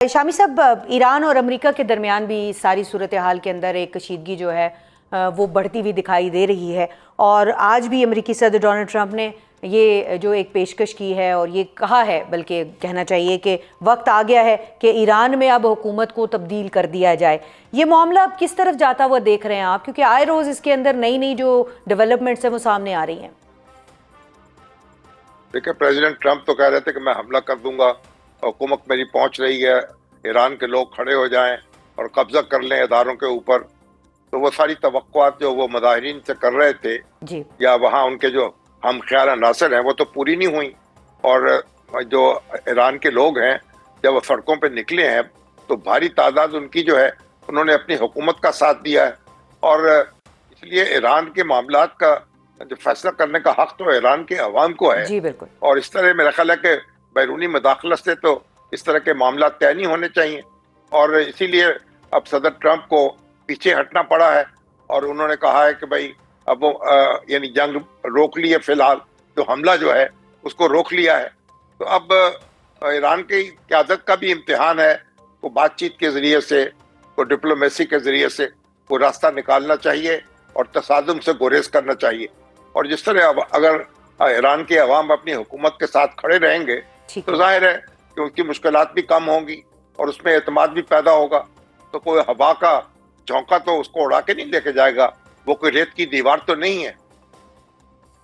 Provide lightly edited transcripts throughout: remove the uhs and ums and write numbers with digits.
शामी साहब, ईरान और अमेरिका के दरमियान भी सारी सूरत हाल के अंदर एक कशीदगी जो है वो बढ़ती हुई दिखाई दे रही है। और आज भी अमेरिकी सदर डोनाल्ड ट्रंप ने ये जो एक पेशकश की है और ये कहा है, बल्कि कहना चाहिए कि वक्त आ गया है कि ईरान में अब हुकूमत को तब्दील कर दिया जाए। ये मामला अब किस तरफ जाता हुआ देख रहे हैं आप, क्योंकि आए रोज़ इसके अंदर नई नई जो डेवलपमेंट्स हैं वो सामने आ रही हैं। देखिए, प्रेसिडेंट ट्रंप तो कह रहे थे कि मैं हमला कर दूंगा, हुकूमत मेरी पहुंच रही है, ईरान के लोग खड़े हो जाएं और कब्जा कर लें इदारों के ऊपर। तो वो सारी तवक्कुआत जो वो मुजाहिरीन से कर रहे थे जी। या वहाँ उनके जो हम ख्याल अनासर हैं वो तो पूरी नहीं हुई। और जो ईरान के लोग हैं जब वो सड़कों पे निकले हैं तो भारी तादाद उनकी जो है उन्होंने अपनी हुकूमत का साथ दिया है। और इसलिए ईरान के मामलात का जो फैसला करने का हक तो ईरान के अवाम को है। जी बिल्कुल। और इस तरह मेरा ख्याल है कि बैरूनी मदाखलत से तो इस तरह के मामला तय नहीं होने चाहिए। और इसीलिए अब सदर ट्रंप को पीछे हटना पड़ा है और उन्होंने कहा है कि भाई अब वो यानी जंग रोक ली है, फिलहाल तो हमला जो है उसको रोक लिया है। तो अब ईरान की क़यादत का भी इम्तिहान है, वो बातचीत के ज़रिए से, वो डिप्लोमेसी के ज़रिए से वो रास्ता निकालना चाहिए और तसादुम से गुरेज करना चाहिए। और जिस तरह अब अगर ईरान के अवाम अपनी हुकूमत के साथ खड़े रहेंगे तो जाहिर है कि उनकी मुश्किलात भी कम होंगी और उसमें एतमाद भी पैदा होगा। तो कोई हवा का झोंका तो उसको उड़ा के नहीं लेके जाएगा, वो कोई रेत की दीवार तो नहीं है।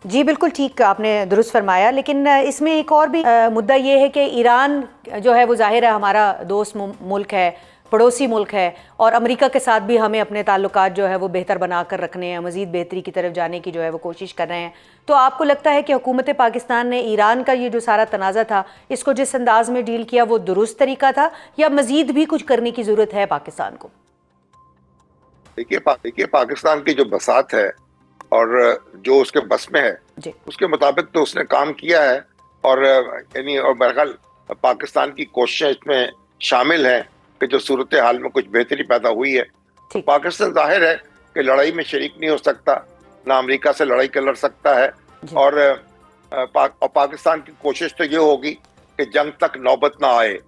जी बिल्कुल ठीक आपने दुरुस्त फरमाया, लेकिन इसमें एक और भी मुद्दा ये है कि ईरान जो है वो जाहिर है हमारा दोस्त मुल्क है, पड़ोसी मुल्क है, और अमेरिका के साथ भी हमें अपने ताल्लुकात जो है वो बेहतर बना कर रखने हैं, मज़ीद बेहतरी की तरफ जाने की जो है वो कोशिश कर रहे हैं। तो आपको लगता है कि हुकूमत पाकिस्तान ने ईरान का ये जो सारा तनाज़ा था इसको जिस अंदाज में डील किया वो दुरुस्त तरीका था, या मज़ीद भी कुछ करने की ज़रूरत है पाकिस्तान को? देखिए पाकिस्तान की जो बसात है और जो उसके बस में है उसके मुताबिक तो उसने काम किया है। और यानी और बहरहाल पाकिस्तान की कोशिशें इसमें शामिल हैं कि जो सूरत हाल में कुछ बेहतरी पैदा हुई है। तो पाकिस्तान जाहिर है कि लड़ाई में शरीक नहीं हो सकता, ना अमेरिका से लड़ाई कर लड़ सकता है। और पाकिस्तान की कोशिश तो ये होगी कि जंग तक नौबत ना आए,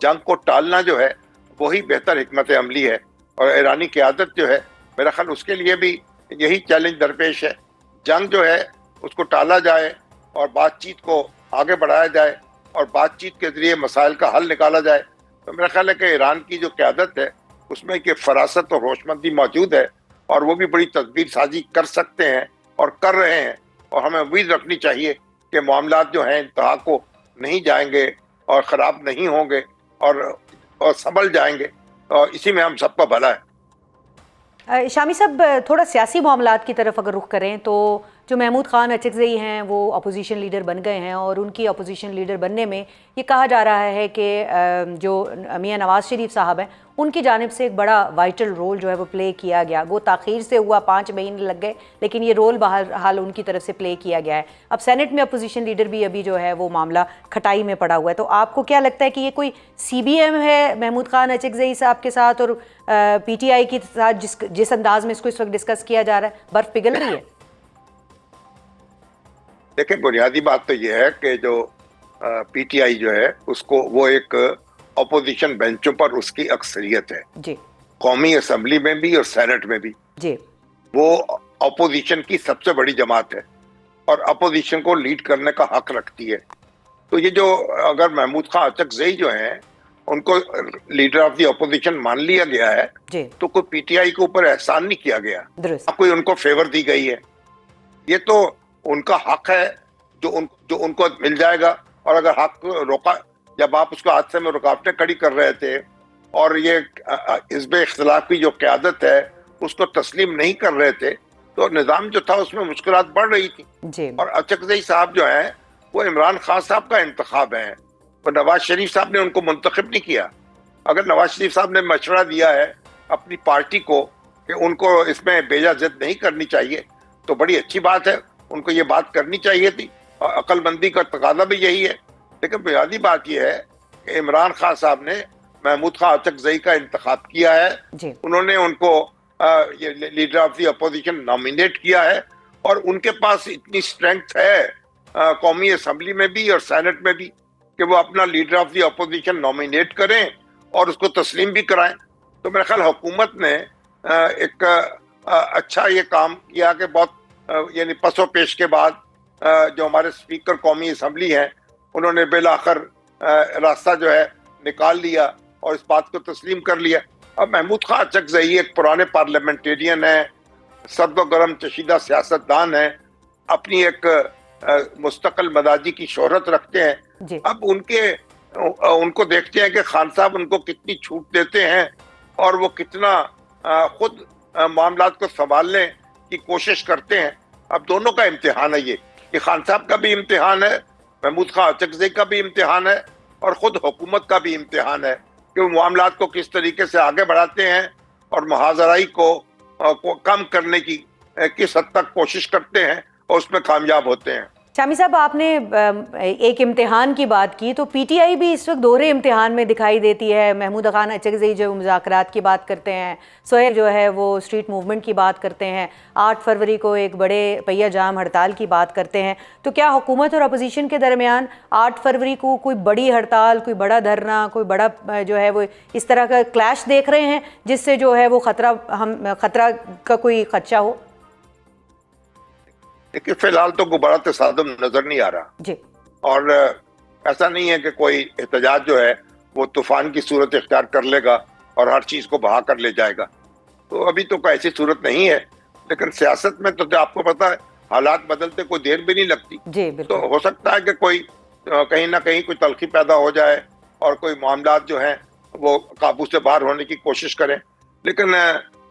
जंग को टालना जो है वही बेहतर हिकमत अमली है। और ईरानी क़यादत जो है मेरा ख्याल उसके लिए भी यही चैलेंज दरपेश है, जंग जो है उसको टाला जाए और बातचीत को आगे बढ़ाया जाए और बातचीत के जरिए मसाइल का हल निकाला जाए। तो मेरा ख्याल है कि ईरान की जो क़यादत है उसमें कि फरासत और होशमंदी मौजूद है और वो भी बड़ी तदबीर साजी कर सकते हैं और कर रहे हैं। और हमें उम्मीद रखनी चाहिए कि मामलात जो हैं इंतहा को नहीं जाएंगे और ख़राब नहीं होंगे और संभल जाएंगे, और इसी में हम सबका भला है। शामी साहब, थोड़ा सियासी मामलात की तरफ अगर रुख करें तो जो महमूद खान अचकज़ई हैं वो अपोजिशन लीडर बन गए हैं, और उनकी अपोजिशन लीडर बनने में ये कहा जा रहा है कि जो मियां नवाज़ शरीफ साहब हैं उनकी जानिब से एक बड़ा वाइटल रोल जो है वो प्ले किया गया। वो ताख़ीर से हुआ, 5 महीने लग गए, लेकिन ये रोल बहरहाल उनकी तरफ से प्ले किया गया है। अब सेनेट में अपोजिशन लीडर भी अभी जो है वो मामला खटाई में पड़ा हुआ है। तो आपको क्या लगता है कि ये कोई CBM है महमूद खान अचकज़ई साहब के साथ और PTI के साथ जिस अंदाज में इसको इस वक्त डिस्कस किया जा रहा है, बर्फ़ पिघल रही है? देखिए, बुनियादी बात तो ये है कि जो PTI जो है उसको वो एक अपोजिशन बेंचों पर उसकी अक्सरियत है जी, कौमी असम्बली में भी और सेनेट में भी जी। वो अपोजिशन की सबसे बड़ी जमात है और अपोजिशन को लीड करने का हक रखती है। तो ये जो अगर महमूद खान अचकज़ई जो हैं उनको लीडर ऑफ द अपोजिशन मान लिया गया है जी, तो कोई PTI के ऊपर एहसान नहीं किया गया, कोई उनको फेवर दी गई है। ये तो उनका हक है जो उनको मिल जाएगा। और अगर हक रोका, जब आप उसको हादसे में रुकावटें खड़ी कर रहे थे और ये हिज़्ब इख्तिलाफ की जो क़यादत है उसको तस्लीम नहीं कर रहे थे, तो निज़ाम जो था उसमें मुश्किलात बढ़ रही थी जी। और अचकज़ई साहब जो हैं वो इमरान खान साहब का इंतखाब है, वो नवाज शरीफ साहब ने उनको मुंतखब नहीं किया। अगर नवाज शरीफ साहब ने मशवरा दिया है अपनी पार्टी को कि उनको इसमें बेजा ज़िद नहीं करनी चाहिए तो बड़ी अच्छी बात है, उनको ये बात करनी चाहिए थी और अक्लमंदी का तकाजा भी यही है। लेकिन बुनियादी बात यह है कि इमरान खान साहब ने महमूद खान अचकज़ई का इंतखाब किया है जी। उन्होंने उनको leader of the opposition nominate किया है और उनके पास इतनी स्ट्रेंथ है कौमी असम्बली में भी और सेनेट में भी कि वो अपना leader of the opposition nominate करें اور اس کو تسلیم بھی کرائیں. تو میرا خیال حکومت نے ایک اچھا یہ کام کیا کہ بہت یعنی پس و پیش کے بعد جو ہمارے اسپیکر قومی اسمبلی ہیں انہوں نے بالآخر راستہ جو ہے نکال لیا اور اس بات کو تسلیم کر لیا. اب محمود خان اچکزئی ایک پرانے پارلیمنٹیرین ہیں, سرد و گرم چشیدہ سیاست دان ہیں, اپنی ایک مستقل مزاجی کی شہرت رکھتے ہیں. اب ان کو دیکھتے ہیں کہ خان صاحب ان کو کتنی چھوٹ دیتے ہیں اور وہ کتنا خود معاملات کو سنبھالنے کی کوشش کرتے ہیں. اب دونوں کا امتحان ہے یہ کہ خان صاحب کا بھی امتحان ہے, محمود خان اچکزئی کا بھی امتحان ہے, اور خود حکومت کا بھی امتحان ہے کہ وہ معاملات کو کس طریقے سے آگے بڑھاتے ہیں اور محاذرائی کو کم کرنے کی کس حد تک کوشش کرتے ہیں اور اس میں کامیاب ہوتے ہیں. شامی صاحب, آپ نے ایک امتحان کی بات کی, تو پی ٹی آئی بھی اس وقت دوہرے امتحان میں دکھائی دیتی ہے. محمود خان اچکزئی جو مذاکرات کی بات کرتے ہیں, سہیل جو ہے وہ اسٹریٹ موومنٹ کی بات کرتے ہیں, 8 فروری کو ایک بڑے پہیہ جام ہڑتال کی بات کرتے ہیں. تو کیا حکومت اور اپوزیشن کے درمیان 8 فروری کو کوئی بڑی ہڑتال, کوئی بڑا دھرنا, کوئی بڑا جو ہے وہ اس طرح کا کلیش دیکھ رہے ہیں جس سے جو ہے وہ خطرہ کا کوئی خدشہ ہو؟ لیکن فی الحال تو کوئی بڑا تصادم نظر نہیں آ رہا جی, اور ایسا نہیں ہے کہ کوئی احتجاج جو ہے وہ طوفان کی صورت اختیار کر لے گا اور ہر چیز کو بہا کر لے جائے گا. تو ابھی تو کوئی ایسی صورت نہیں ہے, لیکن سیاست میں تو آپ کو پتا ہے حالات بدلتے کوئی دیر بھی نہیں لگتی. جی تو ہو سکتا ہے کہ کوئی کہیں نہ کہیں کوئی تلخی پیدا ہو جائے اور کوئی معاملات جو ہیں وہ قابو سے باہر ہونے کی کوشش کریں, لیکن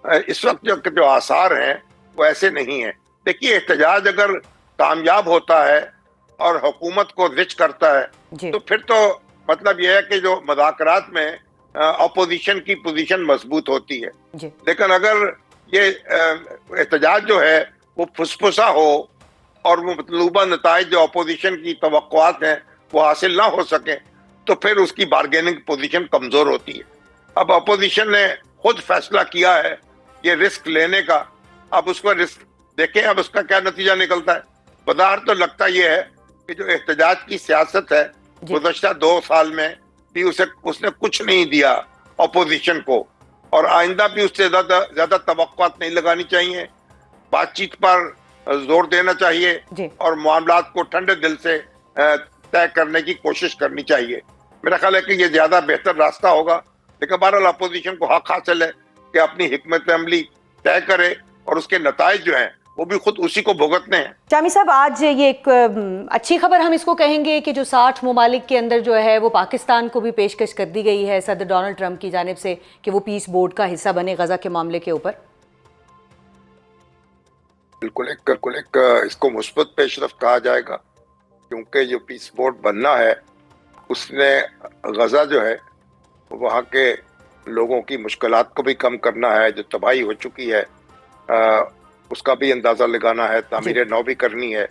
اس وقت جو آثار ہیں وہ ایسے نہیں ہیں. دیکھیے, احتجاج اگر کامیاب ہوتا ہے اور حکومت کو رچ کرتا ہے تو پھر تو مطلب یہ ہے کہ جو مذاکرات میں اپوزیشن کی پوزیشن مضبوط ہوتی ہے. لیکن اگر یہ احتجاج جو ہے وہ پھسپھسا ہو اور وہ مطلوبہ نتائج جو اپوزیشن کی توقعات ہیں وہ حاصل نہ ہو سکیں تو پھر اس کی بارگیننگ پوزیشن کمزور ہوتی ہے. اب اپوزیشن نے خود فیصلہ کیا ہے یہ رسک لینے کا, اب اس کو رسک دیکھیں اب اس کا کیا نتیجہ نکلتا ہے. بظاہر تو لگتا یہ ہے کہ جو احتجاج کی سیاست ہے گزشتہ 2 سال میں بھی اس نے کچھ نہیں دیا اپوزیشن کو, اور آئندہ بھی اس سے زیادہ توقعات نہیں لگانی چاہیے. بات چیت پر زور دینا چاہیے اور معاملات کو ٹھنڈے دل سے طے کرنے کی کوشش کرنی چاہیے. میرا خیال ہے کہ یہ زیادہ بہتر راستہ ہوگا. لیکن بہرحال اپوزیشن کو حق حاصل ہے کہ اپنی حکمت عملی طے کرے اور اس کے نتائج جو ہیں وہ بھی خود اسی کو بھگتنے ہیں. شامی صاحب, آج یہ ایک اچھی خبر ہم اس کو کہیں گے کہ جو 60 ممالک کے اندر جو ہے وہ پاکستان کو بھی پیشکش کر دی گئی ہے صدر ڈونلڈ ٹرمپ کی جانب سے کہ وہ پیس بورڈ کا حصہ بنے غزہ کے معاملے کے اوپر. بالکل ایک اس کو مثبت پیش رفت کہا جائے گا, کیونکہ جو پیس بورڈ بننا ہے اس نے غزہ جو ہے وہاں کے لوگوں کی مشکلات کو بھی کم کرنا ہے, جو تباہی ہو چکی ہے اس کا بھی اندازہ لگانا ہے, تعمیر نو بھی کرنی ہے.